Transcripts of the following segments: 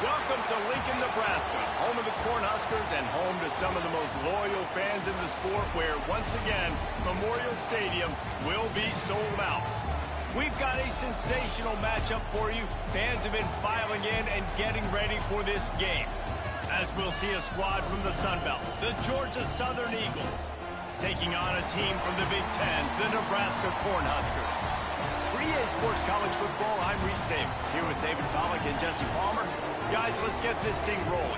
Welcome to Lincoln, Nebraska, home of the Cornhuskers and home to some of the most loyal fans in the sport where, once again, Memorial Stadium will be sold out. We've got a sensational matchup for you. Fans have been filing in and getting ready for this game. As we'll see a squad from the Sun Belt, the Georgia Southern Eagles, taking on a team from the Big Ten, the Nebraska Cornhuskers. For EA Sports College Football, I'm Reese Davis, here with David Pollack and Jesse Palmer. Guys, let's get this thing rolling.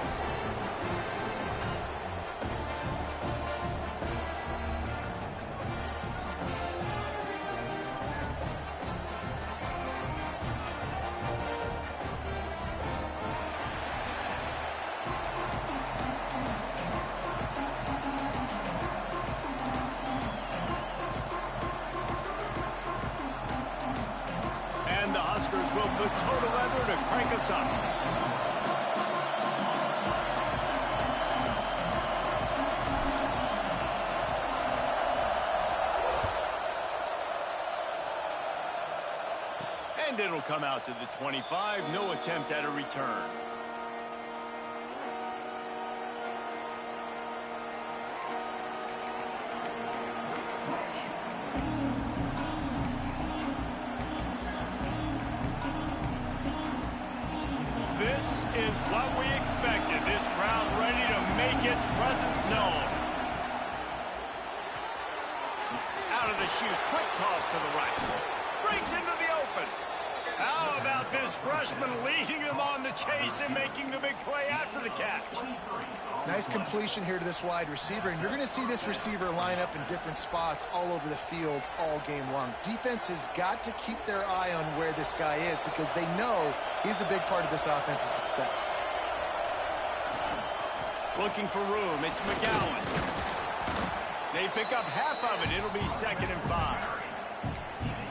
And the Huskers will put total leather to crank us up. And it'll come out to the 25. No attempt at a return. This is what we expected. This crowd ready to make its presence known. Out of the chute. Quick toss to the right. Breaks into the open. How about this freshman leading him on the chase and making the big play after the catch? Nice completion here to this wide receiver, and you're going to see this receiver line up in different spots all over the field all game long. Defense has got to keep their eye on where this guy is because they know he's a big part of this offense's success. Looking for room. It's McGowan. They pick up half of it. It'll be 2nd and 5.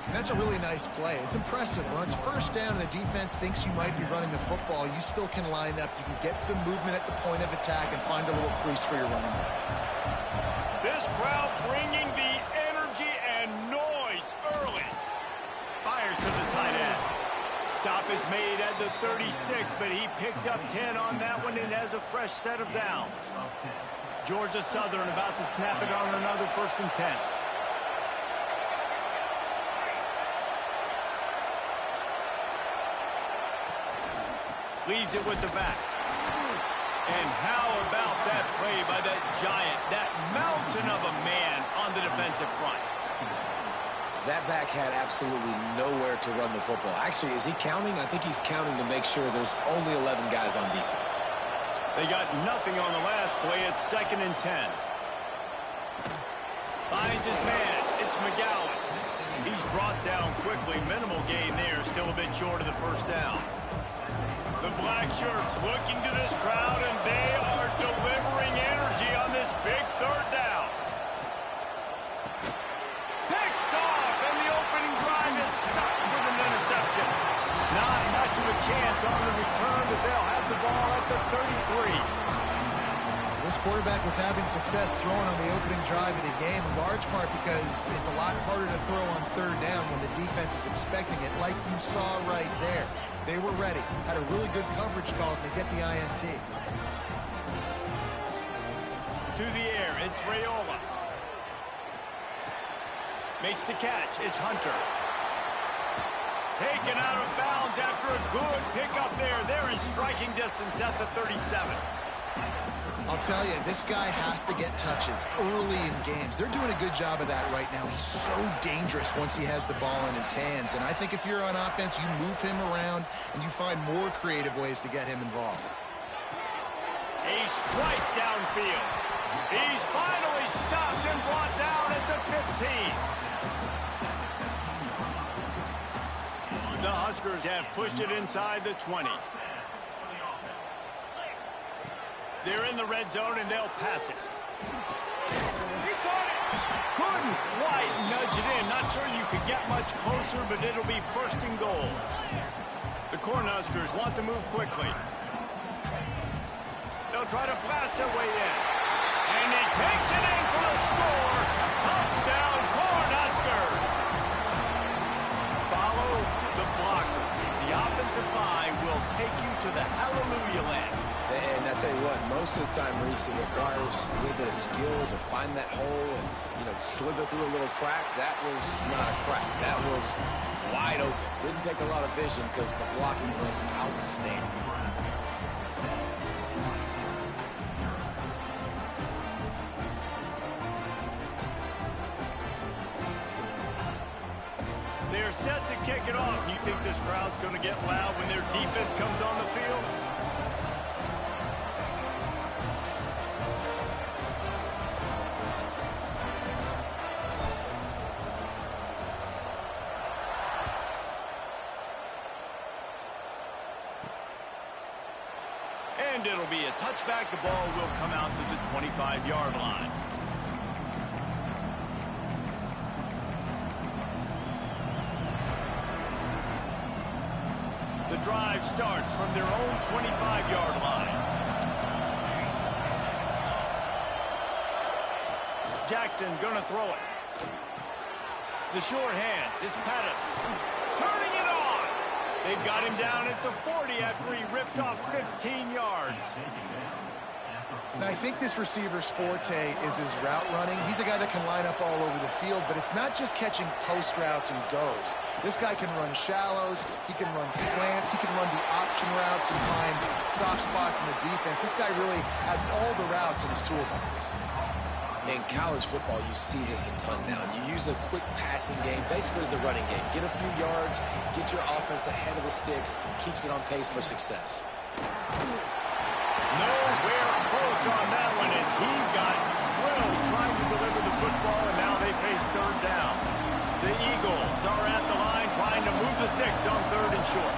And that's a really nice play. It's impressive. When it's first down and the defense thinks you might be running the football, you still can line up. You can get some movement at the point of attack and find a little crease for your running back. This crowd bringing the energy and noise early. Fires to the tight end. Stop is made at the 36, but he picked up 10 on that one and has a fresh set of downs. Georgia Southern about to snap it on another 1st and 10. Leaves it with the back. And how about that play by that giant, that mountain of a man on the defensive front? That back had absolutely nowhere to run the football. Actually, is he counting? I think he's counting to make sure there's only 11 guys on defense. They got nothing on the last play. It's 2nd and 10. Finds his man. It's McGowan. He's brought down quickly. Minimal gain there. Still a bit short of the 1st down. The black shirts looking to this crowd, and they are delivering energy on this big 3rd down. Picked off, and the opening drive is stopped with an interception. Not much of a chance on the return, but they'll have the ball at the 33. This quarterback was having success throwing on the opening drive of the game, in large part because it's a lot harder to throw on 3rd down when the defense is expecting it, like you saw right there. They were ready, had a really good coverage call to get the INT. To the air, it's Raiola. Makes the catch, it's Hunter. Taken out of bounds after a good pickup there. They're in striking distance at the 37. I'll tell you, this guy has to get touches early in games. They're doing a good job of that right now. He's so dangerous once he has the ball in his hands. And I think if you're on offense, you move him around and you find more creative ways to get him involved. A strike downfield. He's finally stopped and brought down at the 15. The Huskers have pushed it inside the 20. They're in the red zone, and they'll pass it. He caught it. Couldn't quite nudge it in. Not sure you could get much closer, but it'll be 1st and goal. The Cornhuskers want to move quickly. They'll try to blast their way in. And he takes it in for the score. Touchdown, Cornhuskers. Follow the blockers. The offensive line will take you to the hallelujah land. And I tell you what, most of the time, Reese, it requires a little bit of skill to find that hole and, slither through a little crack. That was not a crack. That was wide open. Didn't take a lot of vision because the blocking was outstanding. They're set to kick it off. You think this crowd's going to get loud when their defense comes on the field? And it'll be a touchback. The ball will come out to the 25-yard line. The drive starts from their own 25-yard line. Jackson gonna throw it. The short hands. It's Pettis. Turning it on. They've got him down at the 40 after he ripped off 15 yards. And I think this receiver's forte is his route running. He's a guy that can line up all over the field, but it's not just catching post routes and goes. This guy can run shallows, he can run slants, he can run the option routes and find soft spots in the defense. This guy really has all the routes in his toolbox. In college football, you see this a ton now. You use a quick passing game, basically as the running game. Get a few yards, get your offense ahead of the sticks, keeps it on pace for success. Nowhere close on that one as he got drilled trying to deliver the football, and now they face third down. The Eagles are at the line trying to move the sticks on third and short.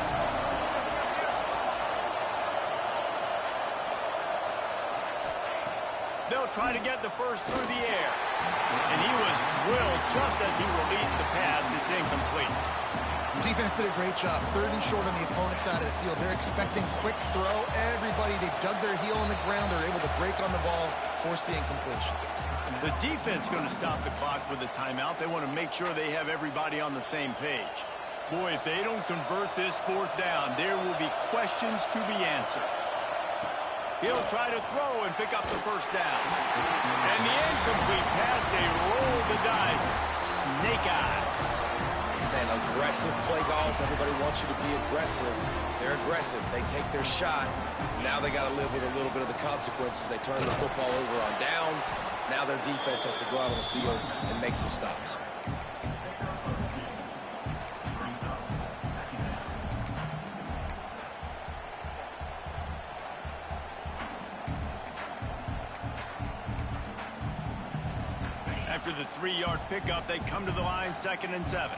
They'll try to get the first through the air. And he was drilled just as he released the pass. It's incomplete. Defense did a great job. Third and short on the opponent's side of the field. They're expecting quick throw. Everybody, they dug their heel on the ground. They're able to break on the ball, force the incompletion. The defense going to stop the clock with a timeout. They want to make sure they have everybody on the same page. Boy, if they don't convert this fourth down, there will be questions to be answered. He'll try to throw and pick up the first down. And the incomplete pass, they roll the dice. Snake eyes. Man, aggressive play calls. Everybody wants you to be aggressive. They're aggressive. They take their shot. Now they got to live with a little bit of the consequences. They turn the football over on downs. Now their defense has to go out on the field and make some stops. After the 3-yard pickup, they come to the line, 2nd and 7.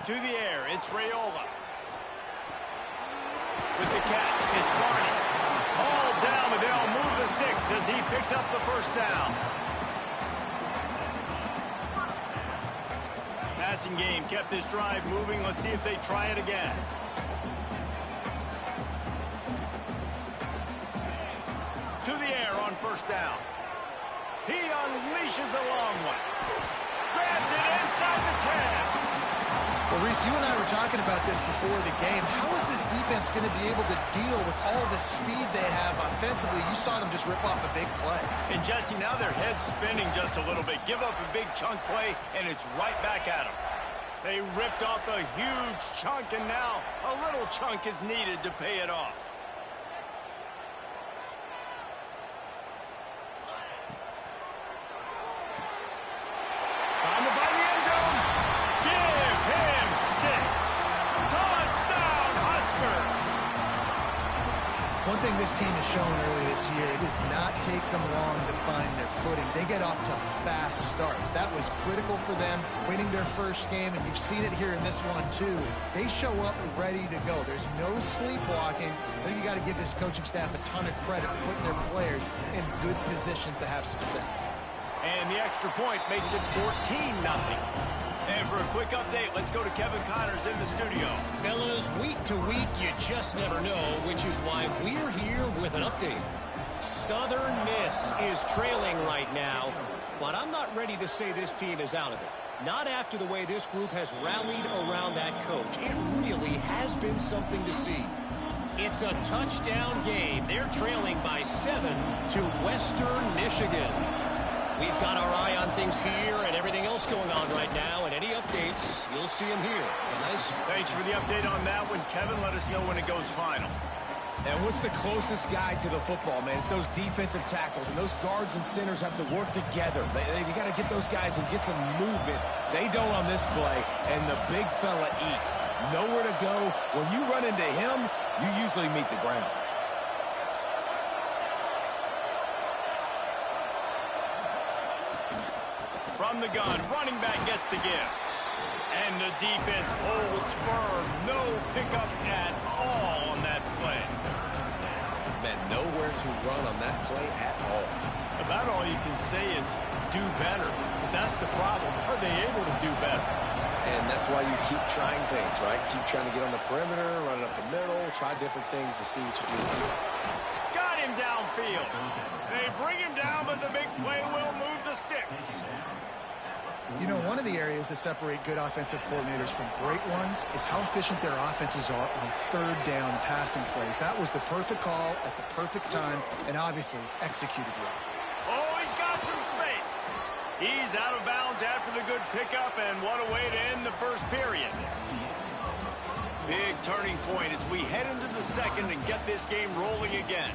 To the air, it's Raiola. With the catch, it's Barney. All down, but they'll move the sticks as he picks up the first down. Passing game kept this drive moving. Let's see if they try it again. To the air on first down. He unleashes a long one. Grabs it inside the 10. Well, Reese, you and I were talking about this before the game. How is this defense going to be able to deal with all the speed they have offensively? You saw them just rip off a big play. And, Jesse, now their head's spinning just a little bit. Give up a big chunk play, and it's right back at them. They ripped off a huge chunk, and now a little chunk is needed to pay it off. Time to find the end zone. Give him 6. Touchdown, Husker. One thing this team has shown early this year, it does not take them long to find their footing. They get off to fast starts. That was critical for them, winning their first game, and you've seen it here in this one too. They show up ready to go. There's no sleepwalking. I think you got to give this coaching staff a ton of credit for putting their players in good positions to have success. And the extra point makes it 14-0. And for a quick update, let's go to Kevin Connors in the studio. Fellas, week to week, you just never know, which is why we're here with an update. Southern Miss is trailing right now, but I'm not ready to say this team is out of it. Not after the way this group has rallied around that coach. It really has been something to see. It's a touchdown game. They're trailing by 7 to Western Michigan. We've got our eye on things here and everything else going on right now, and any updates, you'll see them here. Guys? Thanks for the update on that one, Kevin. Let us know when it goes final. And what's the closest guy to the football, man? It's those defensive tackles, and those guards and centers have to work together. They got to get those guys and get some movement. They don't on this play, and the big fella eats. Nowhere to go. When you run into him, you usually meet the ground. From the gun, running back gets to give. And the defense holds firm. No pickup at all on that play. Man, nowhere to run on that play at all. About all you can say is do better. But that's the problem. Are they able to do better? And that's why you keep trying things, right? Keep trying to get on the perimeter, run it up the middle, try different things to see what you do. Got him downfield. They bring him down, but the big play will move the sticks. You know, one of the areas that separate good offensive coordinators from great ones is how efficient their offenses are on third down passing plays. That was the perfect call at the perfect time and obviously executed well. Oh, he's got some space. He's out of bounds after the good pickup, and what a way to end the first period. Big turning point as we head into the second and get this game rolling again.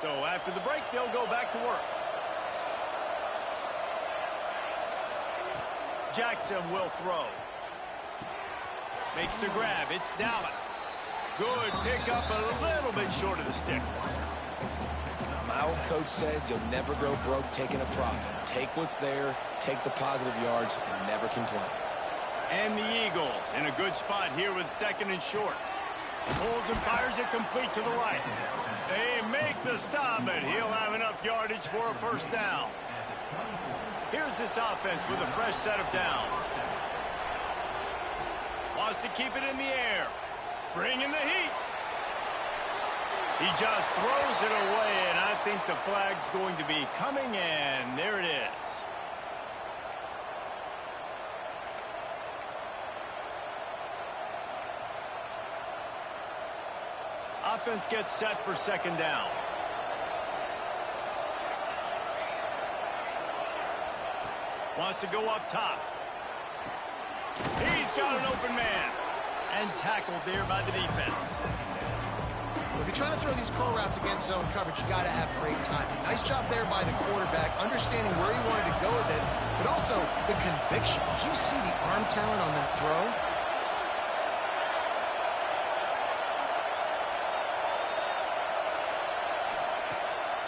So after the break, they'll go back to work. Jackson will throw. Makes the grab. It's Dallas. Good pickup, a little bit short of the sticks. My old coach said you'll never go broke taking a profit. Take what's there, take the positive yards, and never complain. And the Eagles in a good spot here with second and short. Pulls and fires it complete to the right. They make the stop, but he'll have enough yardage for a first down. Here's this offense with a fresh set of downs. Wants to keep it in the air. Bring in the heat. He just throws it away, and I think the flag's going to be coming, and there it is. Offense gets set for second down. Wants to go up top. He's got an open man. And tackled there by the defense. Well, if you're trying to throw these curl routes against zone coverage, you got to have great timing. Nice job there by the quarterback, understanding where he wanted to go with it, but also the conviction. Did you see the arm talent on that throw?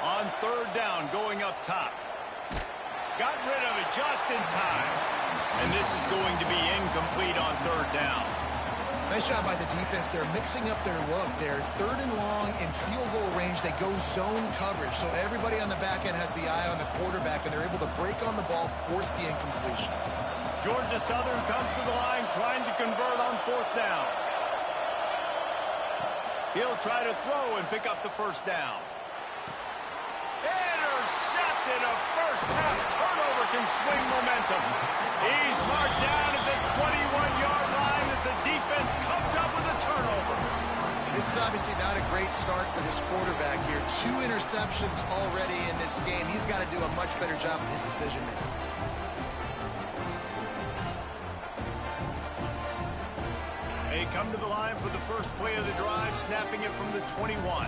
On third down, going up top. Got rid of it just in time. And this is going to be incomplete on third down. Nice job by the defense. They're mixing up their look. They're third and long in field goal range. They go zone coverage. So everybody on the back end has the eye on the quarterback, and they're able to break on the ball, force the incompletion. Georgia Southern comes to the line trying to convert on fourth down. He'll try to throw and pick up the first down. Intercepted. A first half turnover can swing momentum. He's marked down at the 21-yard line as the defense comes up with a turnover. This is obviously not a great start for this quarterback here. 2 interceptions already in this game. He's got to do a much better job with his decision making. They come to the line for the first play of the drive, snapping it from the 21.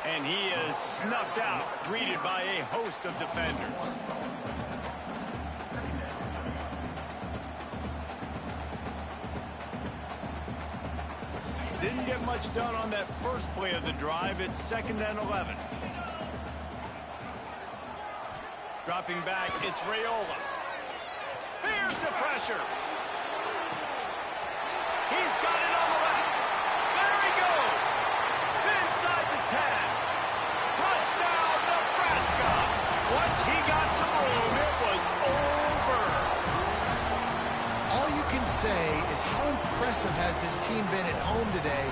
And he is snuffed out, greeted by a host of defenders. Didn't get much done on that first play of the drive. It's 2nd and 11. Dropping back, it's Raiola. Here's the pressure. He's got it on the left. There he goes. Inside the 10. Touchdown, Nebraska. Once he got some room, it was over. can say is how impressive has this team been at home today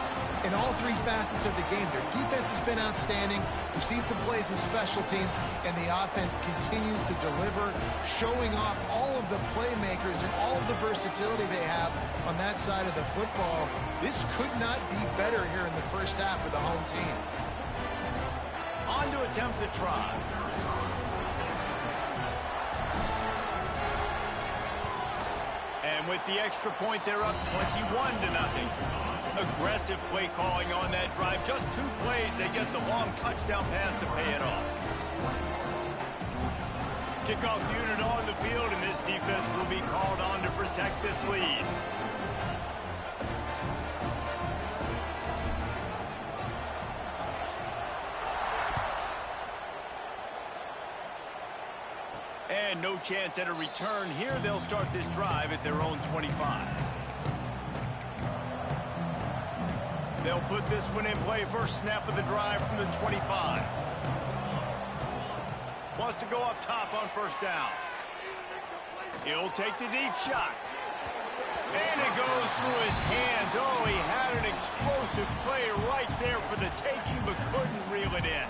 in all three facets of the game. Their defense has been outstanding. We've seen some plays in special teams, and the offense continues to deliver, showing off all of the playmakers and all of the versatility they have on that side of the football. This could not be better here in the first half for the home team. On to attempt the try. And with the extra point, they're up 21-0. Aggressive play calling on that drive. Just 2 plays, they get the long touchdown pass to pay it off. Kickoff unit on the field, and this defense will be called on to protect this lead. And no chance at a return here. They'll start this drive at their own 25. They'll put this one in play. First snap of the drive from the 25. Wants to go up top on first down. He'll take the deep shot. And it goes through his hands. Oh, he had an explosive play right there for the taking, but couldn't reel it in.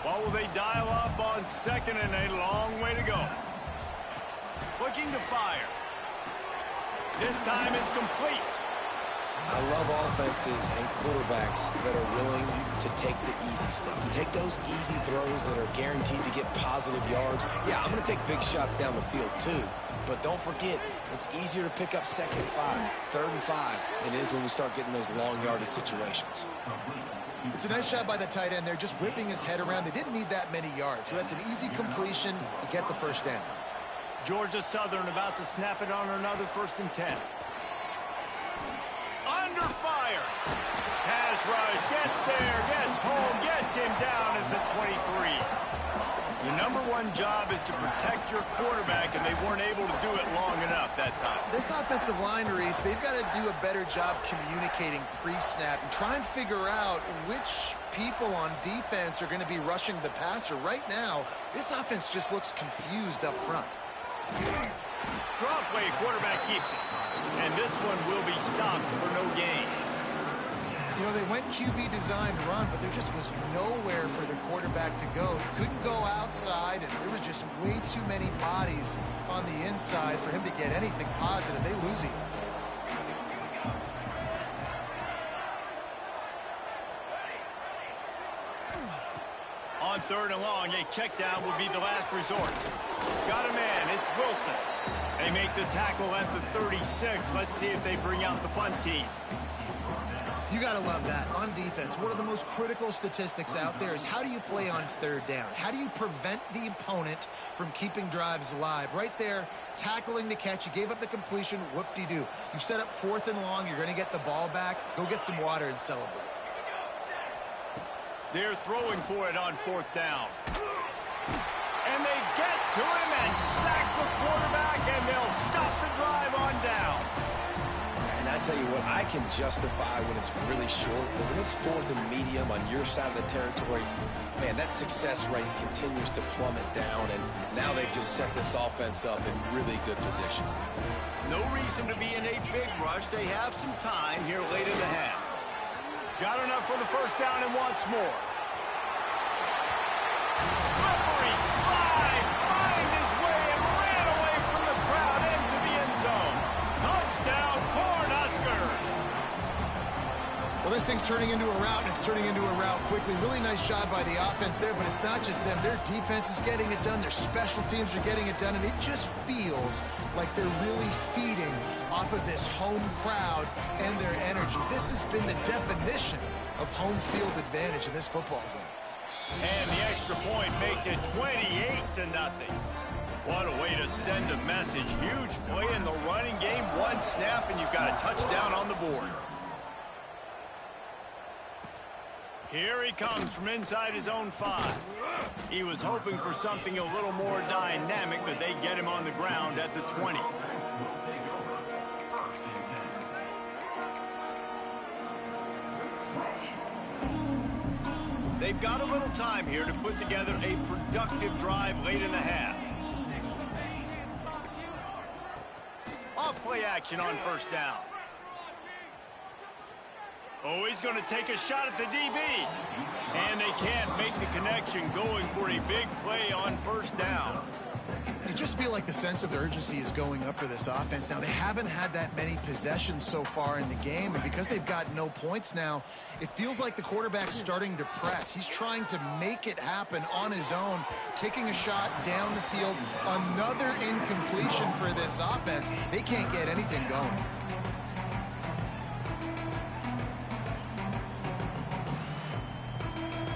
What will they dial up on second, and a long way to go? Looking to fire. This time it's complete. I love offenses and quarterbacks that are willing to take the easy stuff. Take those easy throws that are guaranteed to get positive yards. Yeah, I'm going to take big shots down the field too. But don't forget, it's easier to pick up 2nd and 5, 3rd and 5 than it is when we start getting those long yardage situations. It's a nice job by the tight end there, just whipping his head around. They didn't need that many yards, so that's an easy completion. You get the first down. Georgia Southern about to snap it on another 1st and 10. Under fire. Pass rush, gets there, gets home, gets him down at the 23. The #1 job is to protect your quarterback, and they weren't able to do it long enough that time. This offensive line, Reese, they've got to do a better job communicating pre-snap and try and figure out which people on defense are going to be rushing the passer. Right now, this offense just looks confused up front. Drop play, quarterback keeps it. And this one will be stopped for no gain. You know, they went QB designed run, but there just was nowhere for the quarterback to go. He couldn't go outside, and there was just way too many bodies on the inside for him to get anything positive. They lose him. On 3rd and long, a check down will be the last resort. Got a man, it's Wilson. They make the tackle at the 36. Let's see if they bring out the punt team. You got to love that. On defense, one of the most critical statistics out there is how do you play on 3rd down? How do you prevent the opponent from keeping drives alive? Right there, tackling the catch. You gave up the completion. Whoop-de-doo. You set up 4th and long. You're going to get the ball back. Go get some water and celebrate. They're throwing for it on 4th down. And they get to him and sack the quarterback, and they'll stop the drive on down. And I tell you what, I can justify when it's really short, but when it's 4th and medium on your side of the territory, man, that success rate continues to plummet down, and now they've just set this offense up in really good position. No reason to be in a big rush. They have some time here late in the half. Got enough for the first down and wants more. Slippery slide, find his way and ran away from the crowd into the end zone. Touchdown, Cornhuskers. Well, this thing's turning into a route, and it's turning into a route quickly. Really nice job by the offense there, but it's not just them. Their defense is getting it done. Their special teams are getting it done, and it just feels like they're really feeding off of this home crowd and their energy. This has been the definition of home field advantage in this football game. And the extra point makes it 28-0. What a way to send a message. Huge play in the running game. One snap, and you've got a touchdown on the board. Here he comes from inside his own 5. He was hoping for something a little more dynamic, but they get him on the ground at the 20. They've got a little time here to put together a productive drive late in the half. Off play action. action on first down. Oh, he's going to take a shot at the DB. And they can't make the connection, going for a big play on first down. You just feel like the sense of urgency is going up for this offense. Now, they haven't had that many possessions so far in the game, and because they've got no points now, it feels like the quarterback's starting to press. He's trying to make it happen on his own, taking a shot down the field. Another incompletion for this offense. They can't get anything going.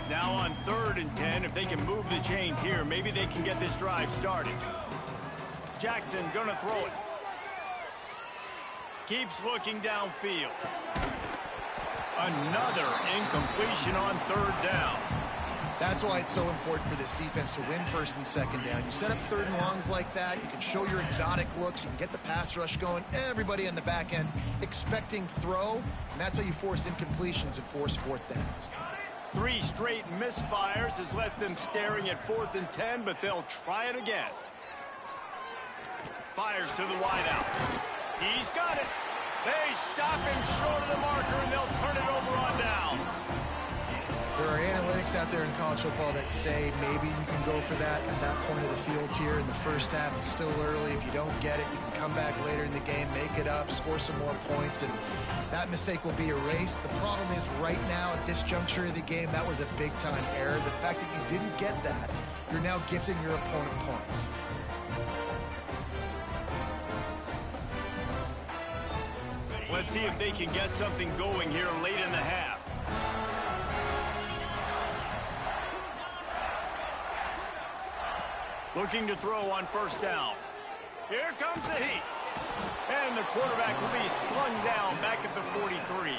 Now on 3rd and 10, if they can move the chains here, maybe they can get this drive started. Jackson gonna throw it. Keeps looking downfield. Another incompletion on 3rd down. That's why it's so important for this defense to win 1st and 2nd down. You set up 3rd and longs like that, you can show your exotic looks, you can get the pass rush going, everybody on the back end expecting throw, and that's how you force incompletions and force 4th downs. 3 straight misfires has left them staring at 4th and 10, but they'll try it again. Fires to the wideout. He's got it. They stop him short of the marker, and they'll turn it over on downs. There are analytics out there in college football that say maybe you can go for that at that point of the field here in the first half. It's still early. If you don't get it, you can come back later in the game, make it up, score some more points, and that mistake will be erased. The problem is right now at this juncture of the game, that was a big-time error. The fact that you didn't get that, you're now gifting your opponent points. Let's see if they can get something going here late in the half. Looking to throw on first down. Here comes the heat. And the quarterback will be slung down back at the 43.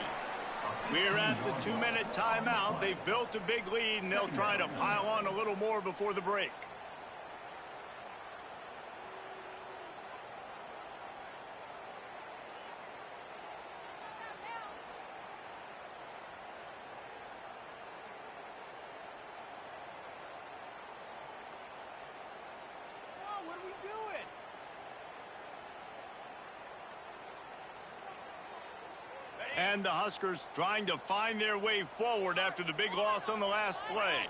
We're at the 2-minute timeout. They've built a big lead, and they'll try to pile on a little more before the break. And the Huskers trying to find their way forward after the big loss on the last play.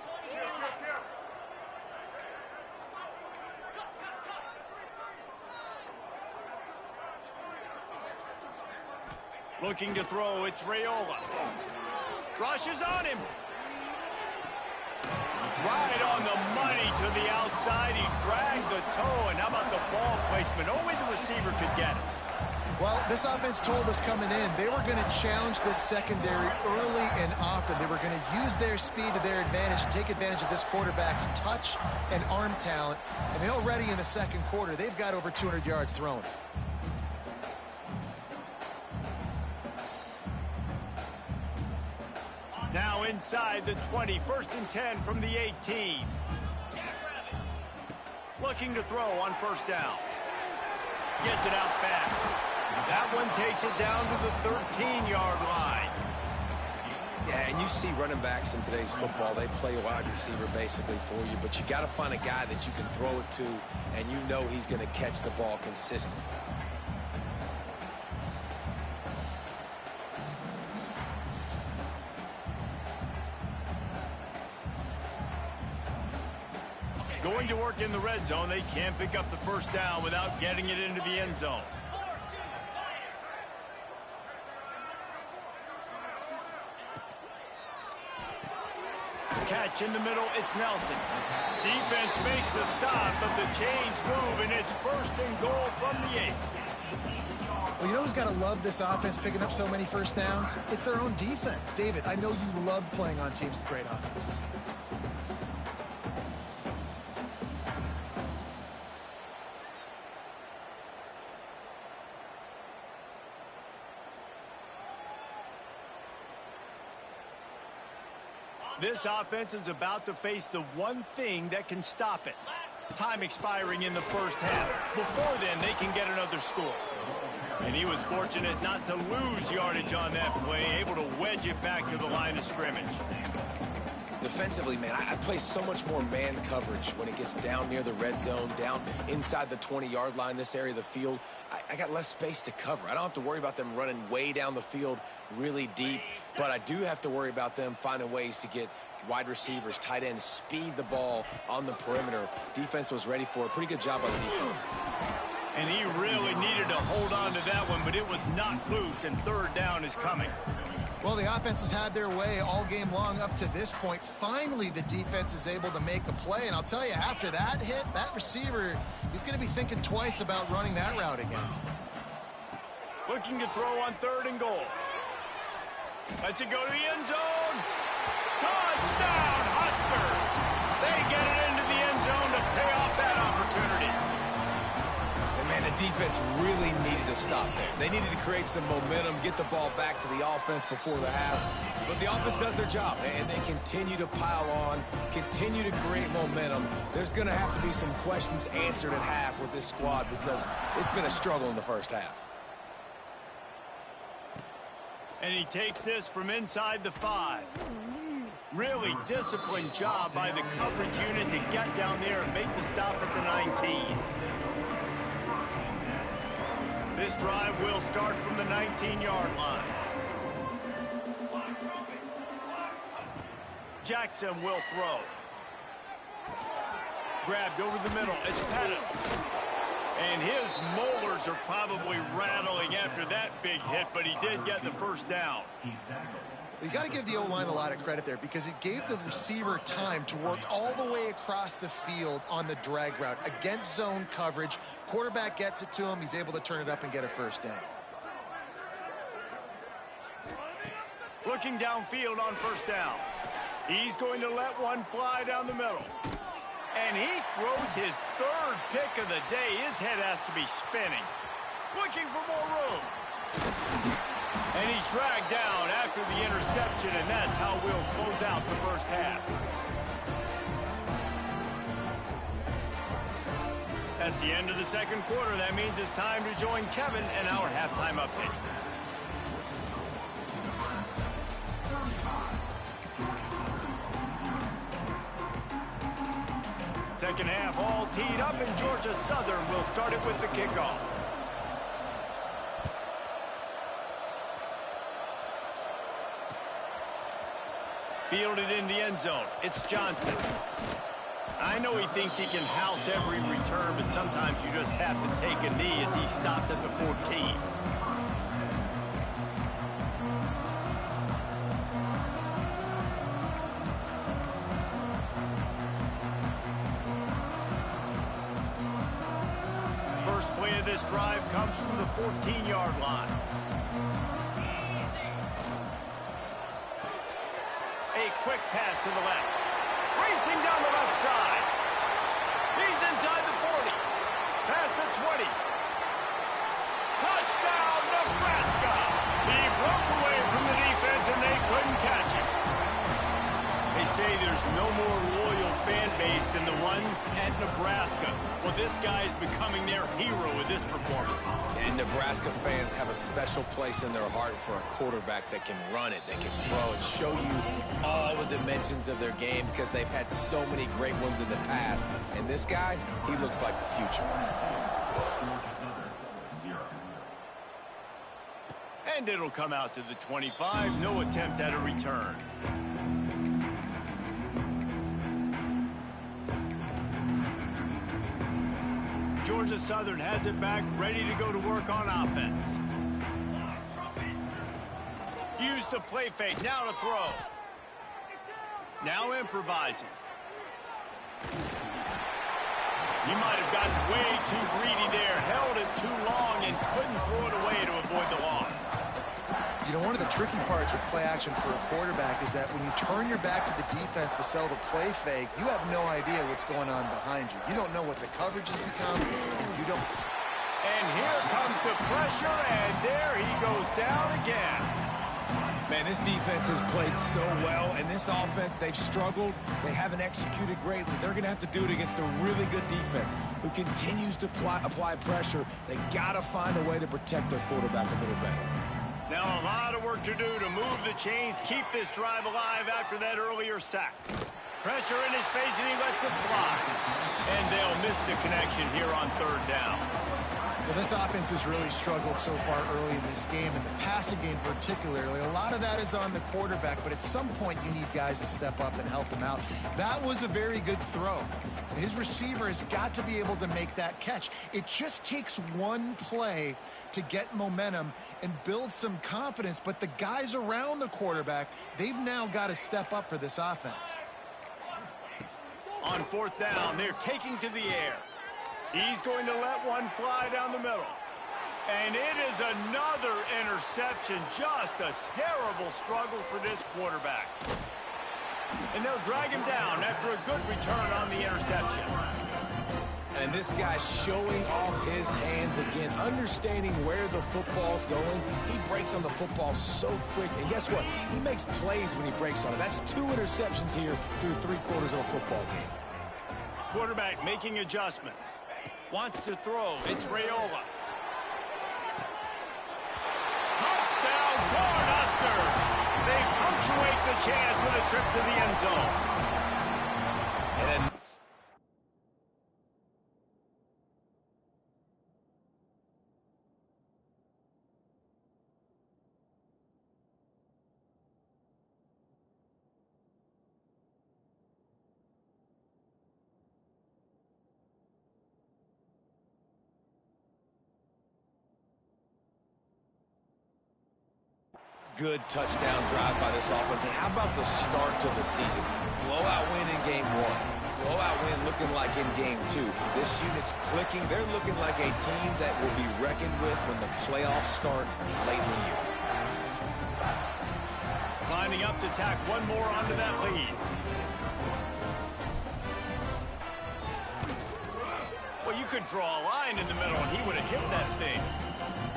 Looking to throw, it's Raiola. Rushes on him. Right on the money to the outside. He dragged the toe, and how about the ball placement? Only the receiver could get it. Well, this offense told us coming in they were going to challenge this secondary early and often. They were going to use their speed to their advantage and take advantage of this quarterback's touch and arm talent. And already in the 2nd quarter, they've got over 200 yards thrown. Now inside the 20, 1st and 10 from the 18. Looking to throw on first down. Gets it out fast. That one takes it down to the 13-yard line. Yeah, and you see running backs in today's football, they play wide receiver basically for you, but you got to find a guy that you can throw it to, and you know he's going to catch the ball consistently. Going to work in the red zone, they can't pick up the first down without getting it into the end zone. Catch in the middle, it's Nelson. Defense makes a stop, but the chains move, and it's 1st and goal from the 8. Well, you know who's got to love this offense picking up so many first downs? It's their own defense. David, I know you love playing on teams with great offenses. This offense is about to face the one thing that can stop it. Time expiring in the first half. Before then, they can get another score. And he was fortunate not to lose yardage on that play, able to wedge it back to the line of scrimmage. defensively, man, I play so much more man coverage when it gets down near the red zone, down inside the 20-yard line, this area of the field. I got less space to cover. I don't have to worry about them running way down the field really deep, but I do have to worry about them finding ways to get wide receivers, tight ends, speed the ball on the perimeter. Defense was ready for it. Pretty good job on the defense. And he really needed to hold on to that one, but it was knocked loose, and third down is coming. Well, the offense has had their way all game long up to this point. Finally, the defense is able to make a play, and I'll tell you, after that hit, that receiver, he's going to be thinking twice about running that route again. Looking to throw on 3rd and goal. Lets it go to the end zone. Touchdown, Husker! They get it into the end zone to pay off that opportunity. Man, the defense really needed to stop there. They needed to create some momentum, get the ball back to the offense before the half. But the offense does their job, and they continue to pile on, continue to create momentum. There's going to have to be some questions answered at half with this squad because it's been a struggle in the first half. And he takes this from inside the 5. Really disciplined job by the coverage unit to get down there and make the stop at the 19. This drive will start from the 19-yard line. Jackson will throw. Grabbed over the middle. It's Pettis. And his molars are probably rattling after that big hit, but he did get the first down. You got to give the O-line a lot of credit there because it gave the receiver time to work all the way across the field on the drag route against zone coverage. Quarterback gets it to him. He's able to turn it up and get a first down. Looking downfield on first down. He's going to let one fly down the middle. And he throws his 3rd pick of the day. His head has to be spinning. Looking for more room. And he's dragged down after the interception, and that's how we'll close out the first half. That's the end of the second quarter. That means it's time to join Kevin in our halftime update. Second half all teed up, and Georgia Southern will start it with the kickoff. Fielded in the end zone. It's Johnson. I know he thinks he can house every return, but sometimes you just have to take a knee as he stopped at the 14. First play of this drive comes from the 14-yard line. A quick pass to the left. Racing down the left side. He's inside the 40. Past the 20. Touchdown, Nebraska! He broke away from the defense and they couldn't catch him. They say there's no more loyal fan base than the one at Nebraska. Well, this guy is becoming their hero with this performance. And Nebraska fans have a special place in their heart for a quarterback that can run it, that can throw it, show you all the dimensions of their game because they've had so many great ones in the past. And this guy, he looks like the future. And it'll come out to the 25. No attempt at a return. Georgia Southern has it back, ready to go to work on offense. Use the play fake, now to throw. Now improvising. He might have gotten way too greedy there, held it too long, and couldn't throw it away to avoid the loss. You know, one of the tricky parts with play action for a quarterback is that when you turn your back to the defense to sell the play fake, you have no idea what's going on behind you. You don't know what the coverage has become, and you don't. And here comes the pressure, and there he goes down again. Man, this defense has played so well, and this offense, they've struggled. They haven't executed greatly. They're going to have to do it against a really good defense who continues to apply pressure. They got to find a way to protect their quarterback a little better. Now a lot of work to do to move the chains, keep this drive alive after that earlier sack. Pressure in his face, and he lets it fly. And they'll miss the connection here on third down. Well, this offense has really struggled so far early in this game, and the passing game particularly. A lot of that is on the quarterback, but at some point you need guys to step up and help him out. That was a very good throw. And his receiver has got to be able to make that catch. It just takes one play to get momentum and build some confidence, but the guys around the quarterback, they've now got to step up for this offense. On fourth down, they're taking to the air. He's going to let one fly down the middle. And it is another interception. Just a terrible struggle for this quarterback. And they'll drag him down after a good return on the interception. And this guy's showing off his hands again, understanding where the football's going. He breaks on the football so quick. And guess what? He makes plays when he breaks on it. That's 2 interceptions here through 3/4 of a football game. Quarterback making adjustments. Wants to throw. It's Raiola. Touchdown, Cornhuskers! They punctuate the chance with a trip to the end zone. And good touchdown drive by this offense. And how about the start to the season? Blowout win in game 1. Blowout win looking like in game 2. This unit's clicking. They're looking like a team that will be reckoned with when the playoffs start late in the year. lining up to tack one more onto that lead. Well, you could draw a line in the middle, and he would have hit that thing.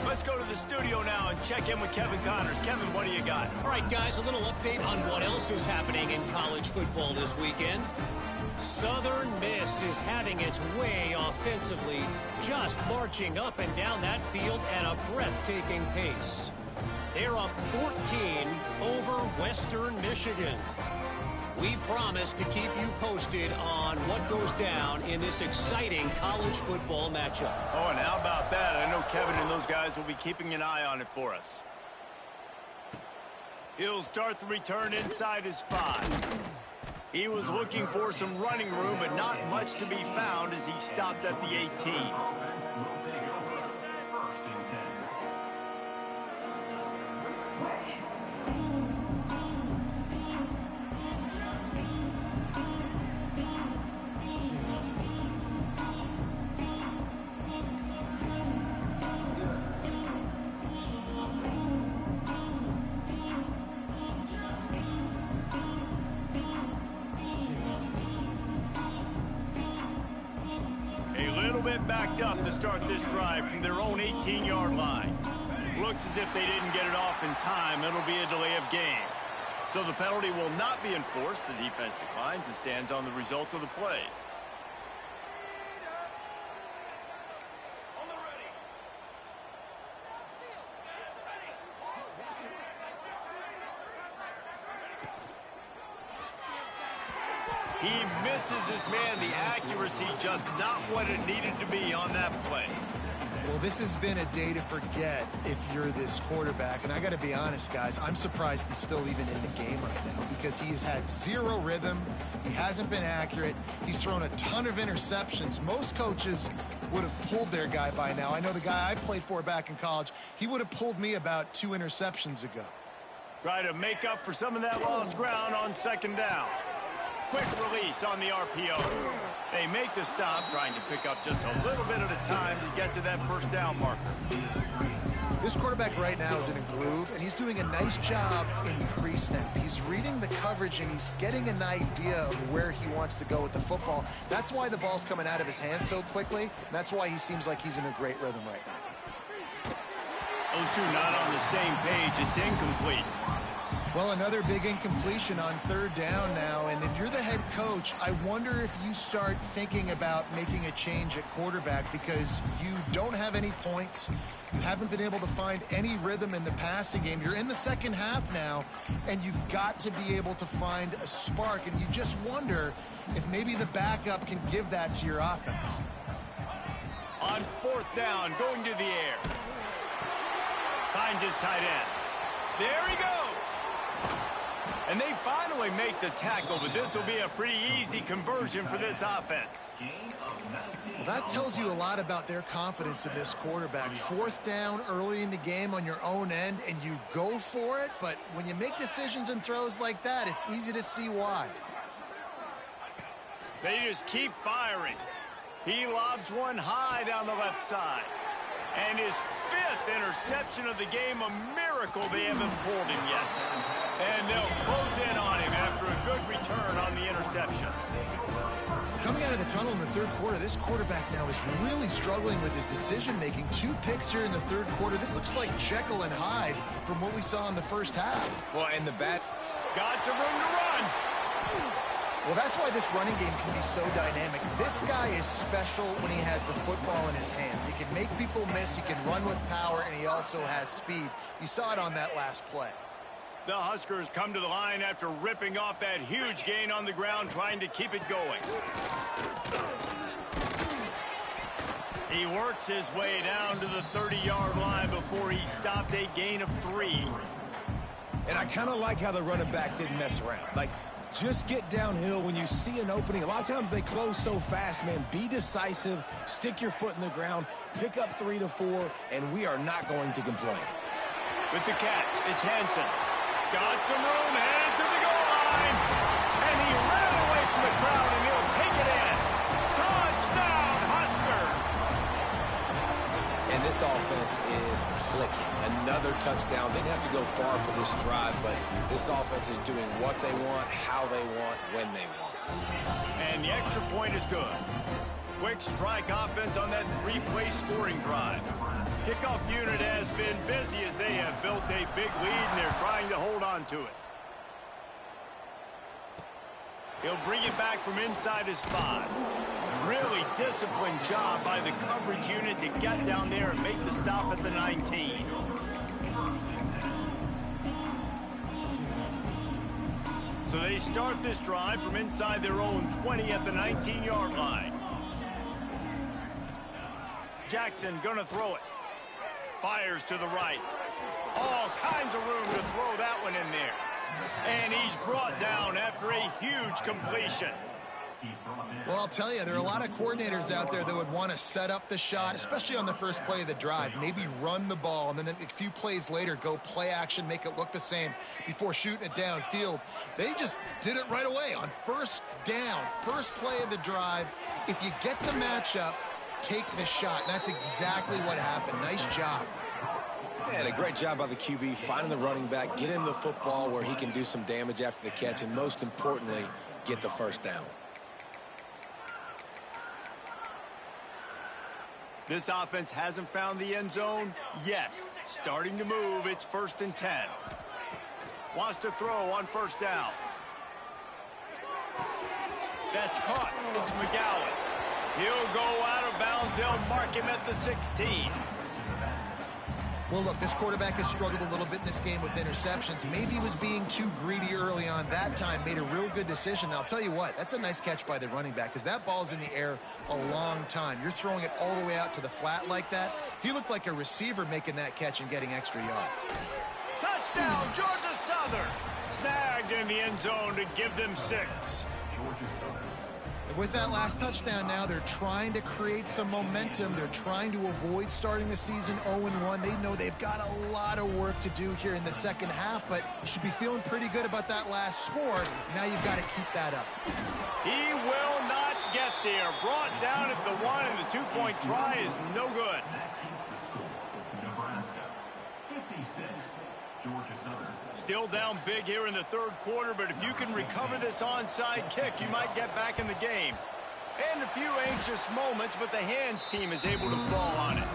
Let's go to the studio now and check in with Kevin Connors. Kevin, what do you got? All right, guys, a little update on what else is happening in college football this weekend. Southern Miss is having its way offensively, just marching up and down that field at a breathtaking pace. They're up 14 over Western Michigan. We promise to keep you posted on what goes down in this exciting college football matchup. Oh, and how about that? I know Kevin and those guys will be keeping an eye on it for us. He'll start the return inside his 5. He was looking for some running room, but not much to be found as he stopped at the 18. Backed up to start this drive from their own 18-yard line. Looks as if they didn't get it off in time. It'll be a delay of game. So the penalty will not be enforced. The defense declines and stands on the result of the play. He misses his man. The accuracy just not what it needed to be on that play. Well, this has been a day to forget if you're this quarterback. And I got to be honest, guys, I'm surprised he's still even in the game right now because he's had zero rhythm. He hasn't been accurate. He's thrown a ton of interceptions. Most coaches would have pulled their guy by now. I know the guy I played for back in college, he would have pulled me about 2 interceptions ago. Try to make up for some of that lost ground on second down. Quick release on the RPO. They make the stop, trying to pick up just a little bit at a time to get to that first down marker. This quarterback right now is in a groove, and he's doing a nice job in pre-snap. He's reading the coverage, and he's getting an idea of where he wants to go with the football. That's why the ball's coming out of his hands so quickly, and that's why he seems like he's in a great rhythm right now. Those two not on the same page. It's incomplete. Well, another big incompletion on third down now, and if you're the head coach, I wonder if you start thinking about making a change at quarterback because you don't have any points. You haven't been able to find any rhythm in the passing game. You're in the second half now, and you've got to be able to find a spark, and you just wonder if maybe the backup can give that to your offense. On fourth down, going to the air. Finds his tight end. There he goes. And they finally make the tackle, but this will be a pretty easy conversion for this offense. Well, that tells you a lot about their confidence in this quarterback. Fourth down early in the game on your own end, and you go for it, but when you make decisions and throws like that, it's easy to see why. They just keep firing. He lobs one high down the left side. And his fifth interception of the game, a miracle they haven't pulled him yet. And they'll close in on him after a good return on the interception. Coming out of the tunnel in the third quarter, this quarterback now is really struggling with his decision-making. 2 picks here in the third quarter. This looks like Jekyll and Hyde from what we saw in the first half. Well, and the bat got some room to run. Well, that's why this running game can be so dynamic. This guy is special when he has the football in his hands. He can make people miss, he can run with power, and he also has speed. You saw it on that last play. The Huskers come to the line after ripping off that huge gain on the ground, trying to keep it going. He works his way down to the 30-yard line before he stopped a gain of 3. And I kind of like how the running back didn't mess around. Like, just get downhill when you see an opening. A lot of times they close so fast, man. Be decisive, stick your foot in the ground, pick up 3 to 4, and we are not going to complain. With the catch, it's Hansen. Got some room, headed to the goal line. And he ran away from the crowd, and he'll take it in. Touchdown, Husker! And this offense is clicking. Another touchdown. Didn't have to go far for this drive, but this offense is doing what they want, how they want, when they want. And the extra point is good. Quick strike offense on that 3-play scoring drive. Kickoff unit has been busy as they have built a big lead, and they're trying to hold on to it. He'll bring it back from inside his 5. Really disciplined job by the coverage unit to get down there and make the stop at the 19. So they start this drive from inside their own 20 at the 19-yard line. Jackson gonna throw it. Fires to the right. All kinds of room to throw that one in there. And he's brought down after a huge completion. Well, I'll tell you, there are a lot of coordinators out there that would want to set up the shot, especially on the first play of the drive, maybe run the ball, and then a few plays later go play action, make it look the same before shooting it downfield. They just did it right away on first down, first play of the drive. If you get the matchup, take the shot. And that's exactly what happened. Nice job. And a great job by the QB finding the running back, get him the football where he can do some damage after the catch, and most importantly, get the first down. This offense hasn't found the end zone yet. Starting to move, it's 1st and 10. Wants to throw on first down. That's caught. It's McGowan. He'll go out of bounds. They'll mark him at the 16. Well, look, this quarterback has struggled a little bit in this game with interceptions. Maybe he was being too greedy early on. That time made a real good decision. And I'll tell you what, that's a nice catch by the running back because that ball's in the air a long time. You're throwing it all the way out to the flat like that. He looked like a receiver making that catch and getting extra yards. Touchdown, Georgia Southern. Snagged in the end zone to give them 6. With that last touchdown now, they're trying to create some momentum. They're trying to avoid starting the season 0-1. They know they've got a lot of work to do here in the second half, but you should be feeling pretty good about that last score. Now you've got to keep that up. He will not get there. Brought down at the 1, and the 2-point try is no good. Nebraska, 56, Georgia Southern. Still down big here in the third quarter, but if you can recover this onside kick, you might get back in the game. And a few anxious moments, but the hands team is able to fall on it.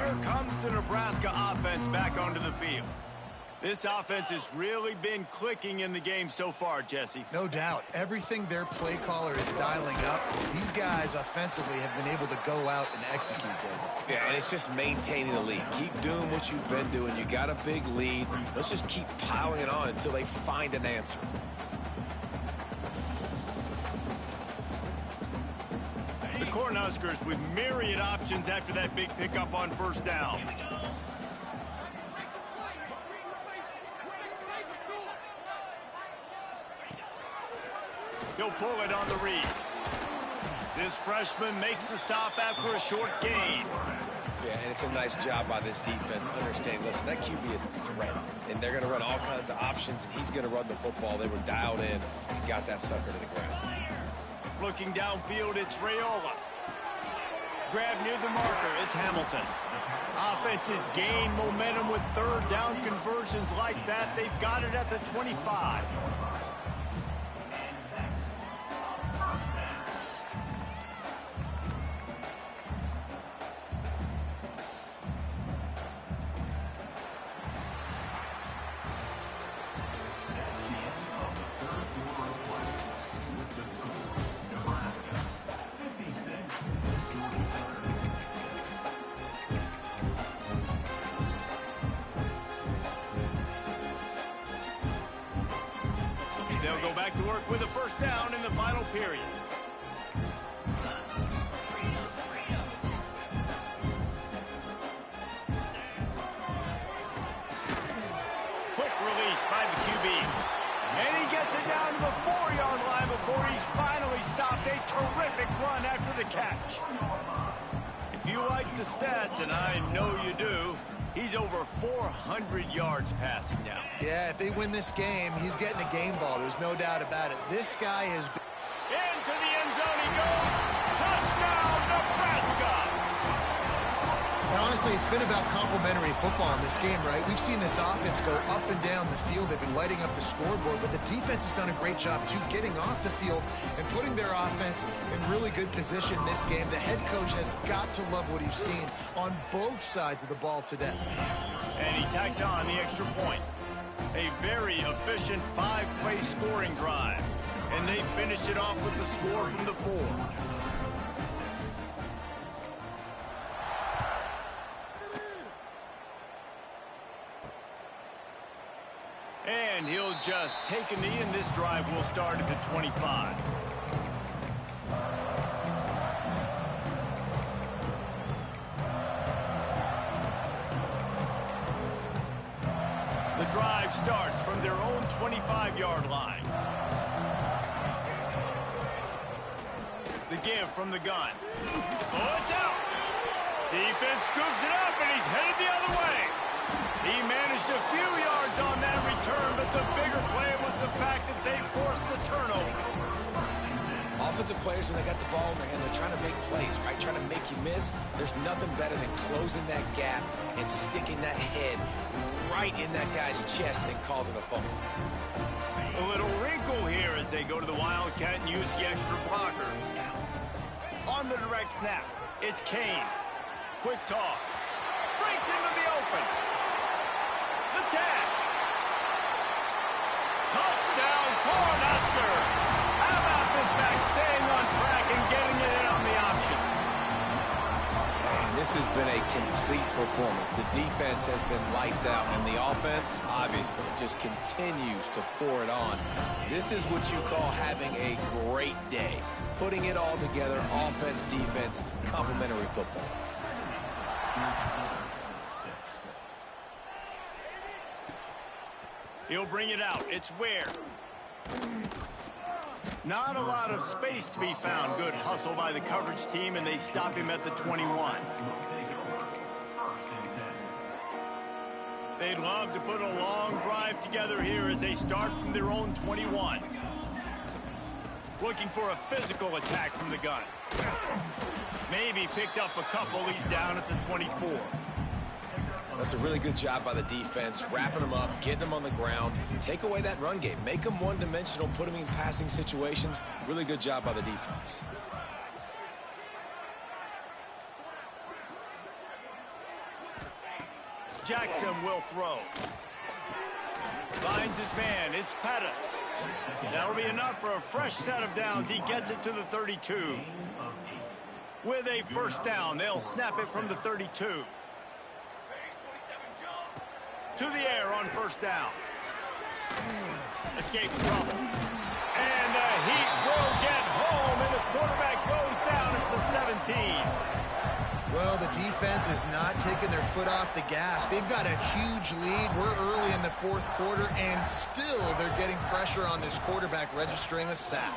here comes the Nebraska offense back onto the field. This offense has really been clicking in the game so far, Jesse. No doubt. Everything their play caller is dialing up, these guys offensively have been able to go out and execute, David. Yeah, and it's just maintaining the lead. Keep doing what you've been doing. You got a big lead. Let's just keep piling it on until they find an answer. The Cornhuskers with myriad options after that big pickup on first down. He'll pull it on the read. This freshman makes the stop after a short gain. Yeah, and it's a nice job by this defense understanding, listen, that QB is a threat, and they're going to run all kinds of options, and he's going to run the football. They were dialed in and got that sucker to the ground. Looking downfield, it's Raiola. Grab near the marker, it's Hamilton. Offenses gain momentum with third down conversions like that. They've got it at the 25. They'll go back to work with a first down in the final period. Quick release by the QB. And he gets it down to the 4-yard line before he's finally stopped. A terrific run after the catch. If you like the stats, and I know you do, he's over 400 yards passing now. Yeah, if they win this game, he's getting a game ball. There's no doubt about it. This guy has been... Into the end zone he goes. Touchdown, Nebraska! And honestly, it's been about complementary football in this game, right? We've seen this offense go up and down the field. They've been lighting up the scoreboard, but the defense has done a great job, too, getting off the field and putting their offense in really good position in this game. The head coach has got to love what he's seen on both sides of the ball today. And he tacked on the extra point. A very efficient 5-play scoring drive. And they finished it off with the score from the 4. And he'll just take a knee, and this drive will start at the 25. The drive starts from their own 25-yard line. The give from the gun. Oh, it's out. Defense scoops it up, and he's headed the other way. He managed a few yards on that return, but the bigger play was the fact that they forced the turnover. Offensive players, when they got the ball in their hand, they're trying to make plays, right? Trying to make you miss. There's nothing better than closing that gap and sticking that head right in that guy's chest and causing a fumble. A little wrinkle here as they go to the Wildcat and use the extra blocker. On the direct snap, it's Kane. Quick toss. Breaks into the open. The tag. Touchdown, Cornhuskers. How about this back staying on track and getting it in on the option? Man, this has been a complete performance. The defense has been lights out, and the offense, obviously, just continues to pour it on. This is what you call having a great day. Putting it all together, offense, defense, complementary football. He'll bring it out. It's Ware. Not a lot of space to be found. Good hustle by the coverage team, and they stop him at the 21. They'd love to put a long drive together here as they start from their own 21. Looking for a physical attack from the gun. Maybe picked up a couple. He's down at the 24. That's a really good job by the defense, wrapping them up, getting them on the ground. Take away that run game. Make them one-dimensional, put them in passing situations. Really good job by the defense. Jackson will throw. Finds his man. It's Pettis. That'll be enough for a fresh set of downs. He gets it to the 32. With a first down, they'll snap it from the 32. To the air on first down. Escapes trouble. And the Heat will get home, and the quarterback goes down at the 17. Well, the defense is not taking their foot off the gas. They've got a huge lead. We're early in the fourth quarter, and still they're getting pressure on this quarterback, registering a sack.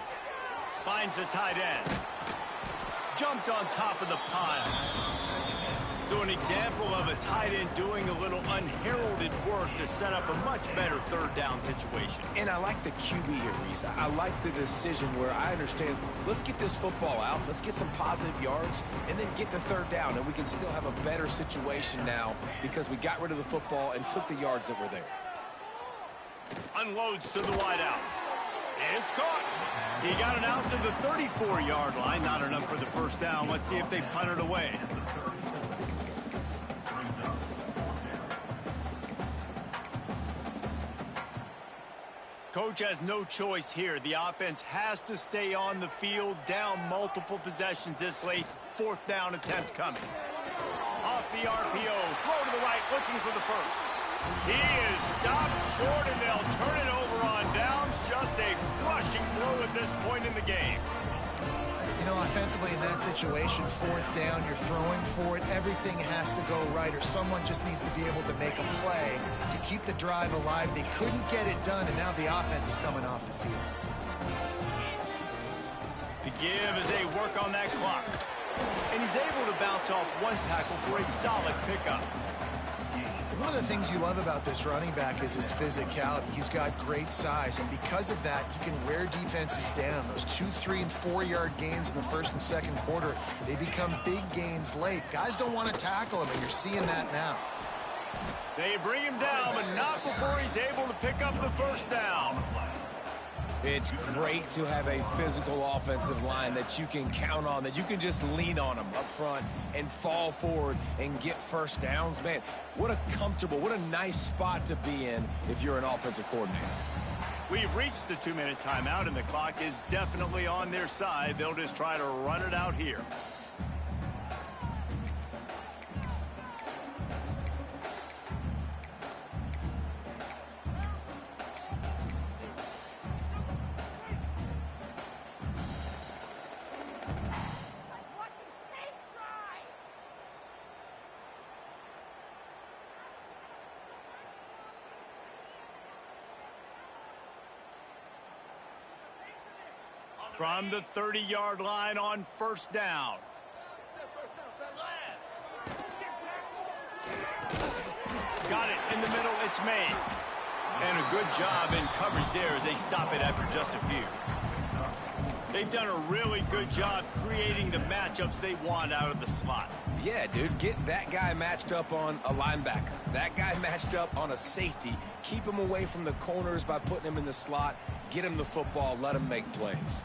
Finds the tight end. Jumped on top of the pile. So an example of a tight end doing a little unheralded work to set up a much better third down situation. And I like the QB here, Reese. I like the decision where I understand, let's get this football out, let's get some positive yards, and then get to third down, and we can still have a better situation now because we got rid of the football and took the yards that were there. Unloads to the wideout. It's caught. He got it out to the 34-yard line. Not enough for the first down. Let's see if they punt it away. Coach has no choice here. The offense has to stay on the field, down multiple possessions this late. Fourth down attempt coming. Off the RPO, throw to the right, looking for the first. He is stopped short, and they'll turn it over on downs. Just a rushing blow at this point in the game. You know, offensively in that situation, fourth down, you're throwing for it. Everything has to go right, or someone just needs to be able to make a play to keep the drive alive. They couldn't get it done, and now the offense is coming off the field. The give as they work on that clock. And he's able to bounce off one tackle for a solid pickup. One of the things you love about this running back is his physicality. He's got great size, and because of that, he can wear defenses down. Those 2-, 3-, and 4-yard gains in the first and second quarter, they become big gains late. Guys don't want to tackle him, and you're seeing that now. They bring him down, but not before he's able to pick up the first down. It's great to have a physical offensive line that you can count on, that you can just lean on them up front and fall forward and get first downs. Man, what a comfortable, what a nice spot to be in if you're an offensive coordinator. We've reached the 2-minute timeout, and the clock is definitely on their side. They'll just try to run it out here. From the 30-yard line on first down. Got it in the middle. It's Mays. And a good job in coverage there as they stop it after just a few. They've done a really good job creating the matchups they want out of the slot. Yeah, dude, get that guy matched up on a linebacker. That guy matched up on a safety. Keep him away from the corners by putting him in the slot. Get him the football. Let him make plays.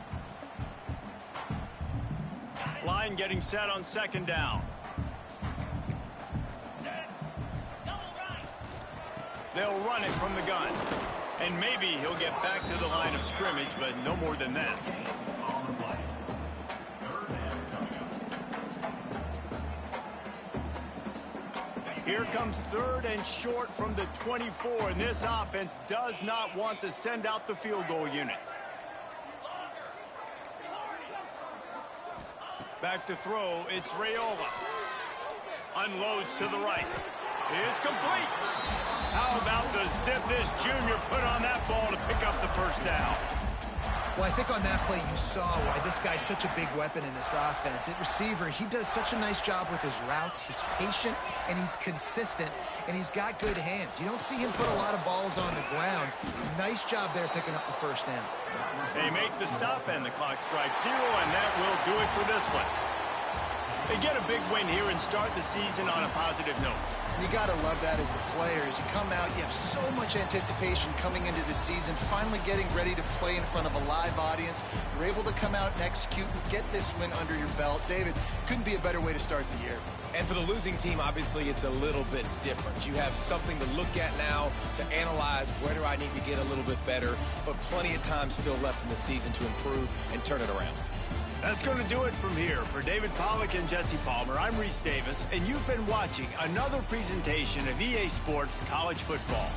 Line getting set on second down. They'll run it from the gun. And maybe he'll get back to the line of scrimmage, but no more than that. Here comes third and short from the 24, and this offense does not want to send out the field goal unit. Back to throw, it's Raiola. Unloads to the right. It's complete. How about the zip this junior put on that ball to pick up the first down? Well, I think on that play you saw why this guy's such a big weapon in this offense. At receiver, he does such a nice job with his routes. He's patient, and he's consistent, and he's got good hands. You don't see him put a lot of balls on the ground. Nice job there picking up the first down. They make the stop, and the clock strikes 0, and that will do it for this one. They get a big win here and start the season on a positive note. You got to love that as the players. You come out, you have so much anticipation coming into the season, finally getting ready to play in front of a live audience. You're able to come out and execute and get this win under your belt. David, couldn't be a better way to start the year. And for the losing team, obviously, it's a little bit different. You have something to look at now, to analyze where do I need to get a little bit better, but plenty of time still left in the season to improve and turn it around. That's going to do it from here. For David Pollack and Jesse Palmer, I'm Reese Davis, and you've been watching another presentation of EA Sports College Football.